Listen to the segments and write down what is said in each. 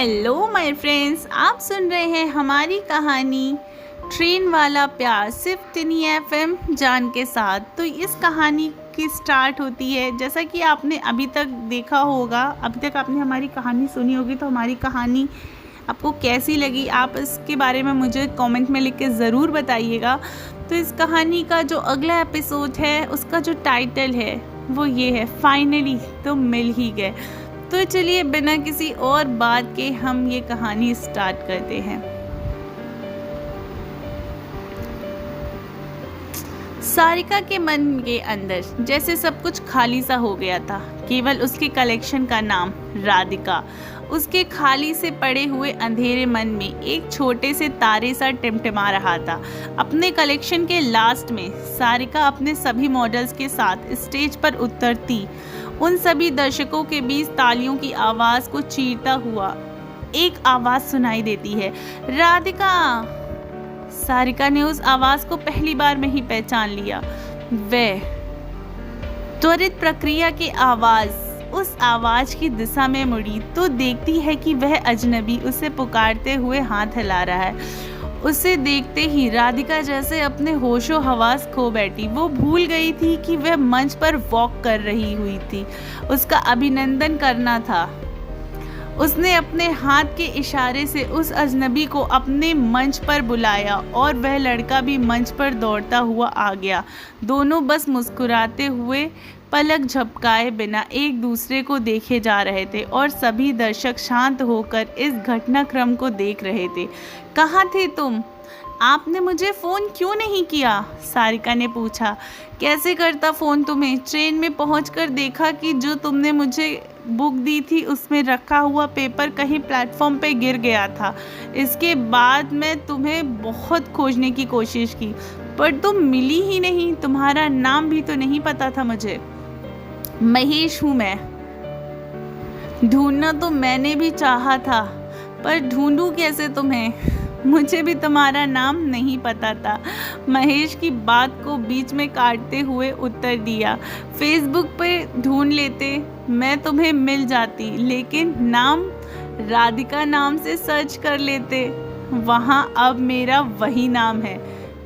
Hello my friends, आप सुन रहे हैं हमारी कहानी ट्रेन वाला प्यार सिर्फ टिनी एफएम जान के साथ। तो इस कहानी की स्टार्ट होती है, जैसा कि आपने अभी तक देखा होगा, अभी तक आपने हमारी कहानी सुनी होगी। तो हमारी कहानी आपको कैसी लगी, आप इसके बारे में मुझे कमेंट में लिख के ज़रूर बताइएगा। तो इस कहानी का जो अगला एपिसोड है, उसका जो टाइटल है वो ये है, फाइनली तो मिल ही गए। तो चलिए बिना किसी और बात के हम ये कहानी स्टार्ट करते हैं। सारिका के मन के अंदर जैसे सब कुछ खाली सा हो गया था। केवल उसके कलेक्शन का नाम राधिका, उसके खाली से पड़े हुए अंधेरे मन में एक छोटे से तारे सा टिमटिमा रहा था। अपने कलेक्शन के लास्ट में सारिका अपने सभी मॉडल्स के साथ स्टेज पर उतरती। उन सभी दर्शकों के बीच तालियों की आवाज़ को चीरता हुआ एक आवाज़ सुनाई देती है, राधिका। सारिका ने उस आवाज़ को पहली बार में ही पहचान लिया। वह त्वरित प्रक्रिया की उस आवाज़ की दिशा में मुड़ी तो देखती है कि वह अजनबी उसे पुकारते हुए हाथ हिला रहा है। उसे देखते ही राधिका जैसे अपने होशो हवास खो बैठी। वो भूल गई थी कि वह मंच पर वॉक कर रही हुई थी, उसका अभिनंदन करना था। उसने अपने हाथ के इशारे से उस अजनबी को अपने मंच पर बुलाया और वह लड़का भी मंच पर दौड़ता हुआ आ गया। दोनों बस मुस्कुराते हुए पलक झपकाए बिना एक दूसरे को देखे जा रहे थे और सभी दर्शक शांत होकर इस घटनाक्रम को देख रहे थे। कहाँ थे तुम? आपने मुझे फ़ोन क्यों नहीं किया? सारिका ने पूछा। कैसे करता फ़ोन तुम्हें? ट्रेन में पहुंचकर देखा कि जो तुमने मुझे बुक दी थी उसमें रखा हुआ पेपर कहीं प्लेटफॉर्म पे गिर गया था। इसके बाद मैं तुम्हें बहुत खोजने की कोशिश की पर तुम मिली ही नहीं। तुम्हारा नाम भी तो नहीं पता था मुझे। महेश हूँ मैं। ढूंढना तो मैंने भी चाहा था पर ढूंढूं कैसे तुम्हें? मुझे भी तुम्हारा नाम नहीं पता था। महेश की बात को बीच में काटते हुए उत्तर दिया। फेसबुक पे ढूंढ लेते, मैं तुम्हें मिल जाती, लेकिन नाम राधिका नाम से सर्च कर लेते, वहाँ अब मेरा वही नाम है।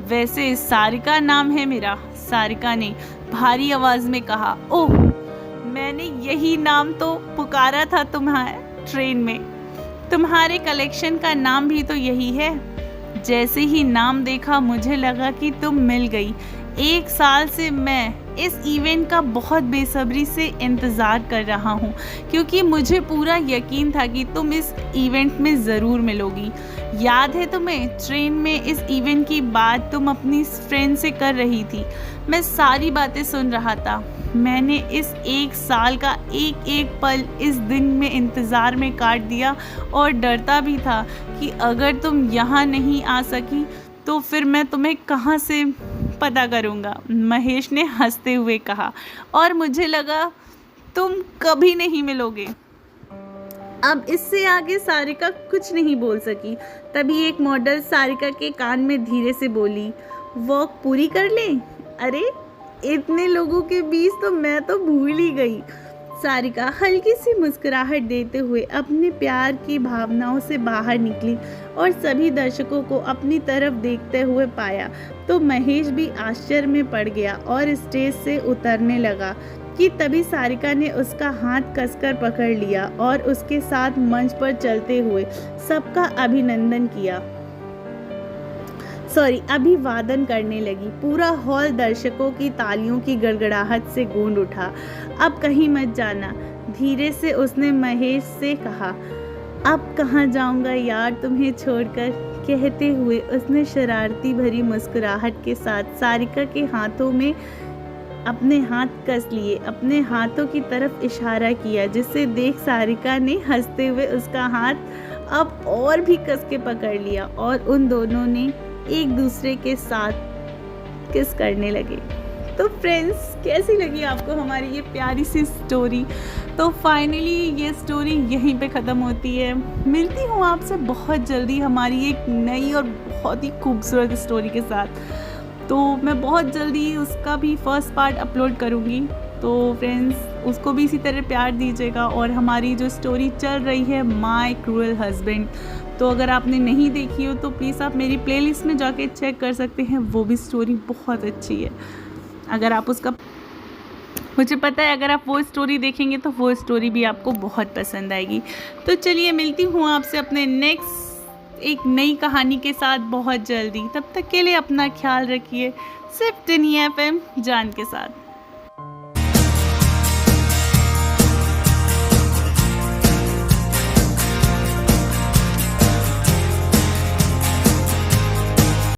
वैसे सारिका नाम है मेरा, सारिका ने भारी आवाज़ में कहा। ओह, मैंने यही नाम तो पुकारा था तुम्हारे ट्रेन में। तुम्हारे कलेक्शन का नाम भी तो यही है। जैसे ही नाम देखा मुझे लगा कि तुम मिल गई। 1 साल से मैं इस इवेंट का बहुत बेसब्री से इंतज़ार कर रहा हूँ, क्योंकि मुझे पूरा यकीन था कि तुम इस इवेंट में ज़रूर मिलोगी। याद है तुम्हें, ट्रेन में इस इवेंट की बात तुम अपनी फ्रेंड से कर रही थी। मैं सारी बातें सुन रहा था। मैंने इस 1 साल का एक एक पल इस दिन में इंतज़ार में काट दिया और डरता भी था कि अगर तुम यहाँ नहीं आ सकी तो फिर मैं तुम्हें कहाँ से पता करूँगा। महेश ने हंसते हुए कहा। और मुझे लगा तुम कभी नहीं मिलोगे। अब इससे आगे सारिका कुछ नहीं बोल सकी। तभी एक मॉडल सारिका के कान में धीरे से बोली, वॉक पूरी कर लें? अरे इतने लोगों के बीच तो मैं तो भूल ही गई। सारिका हल्की सी मुस्कुराहट देते हुए अपने प्यार की भावनाओं से बाहर निकली और सभी दर्शकों को अपनी तरफ देखते हुए पाया तो महेश भी आश्चर्य में पड़ गया और स्टेज से उतरने लगा कि तभी सारिका ने उसका हाथ कसकर पकड़ लिया और उसके साथ मंच पर चलते हुए सबका अभिवादन करने लगी। पूरा हॉल दर्शकों की तालियों की गड़गड़ाहट से गूंज उठा। अब कहीं मत जाना, धीरे से उसने महेश से कहा। अब कहाँ जाऊँगा यार तुम्हें छोड़कर, कहते हुए उसने शरारती भरी मुस्कुराहट के साथ सारिका के हाथों में अपने हाथ कस लिए, अपने हाथों की तरफ इशारा किया, जिसे देख सारिका ने हंसते हुए उसका हाथ अब और भी कस के पकड़ लिया और उन दोनों ने एक दूसरे के साथ किस करने लगे। तो फ्रेंड्स, कैसी लगी आपको हमारी ये प्यारी सी स्टोरी? तो फाइनली ये स्टोरी यहीं पे ख़त्म होती है। मिलती हूँ आपसे बहुत जल्दी हमारी एक नई और बहुत ही खूबसूरत स्टोरी के साथ। तो मैं बहुत जल्दी उसका भी फर्स्ट पार्ट अपलोड करूँगी। तो फ्रेंड्स, उसको भी इसी तरह प्यार दीजिएगा। और हमारी जो स्टोरी चल रही है माय क्रूअल हस्बैंड, तो अगर आपने नहीं देखी हो तो प्लीज़ आप मेरी प्लेलिस्ट में जाके चेक कर सकते हैं, वो भी स्टोरी बहुत अच्छी है। अगर आप उसका, मुझे पता है अगर आप वो स्टोरी देखेंगे तो वो स्टोरी भी आपको बहुत पसंद आएगी। तो चलिए मिलती हूँ आपसे अपने नेक्स्ट एक नई कहानी के साथ बहुत जल्दी। तब तक के लिए अपना ख्याल रखिए, सिर्फ दुनिया FM जान के साथ।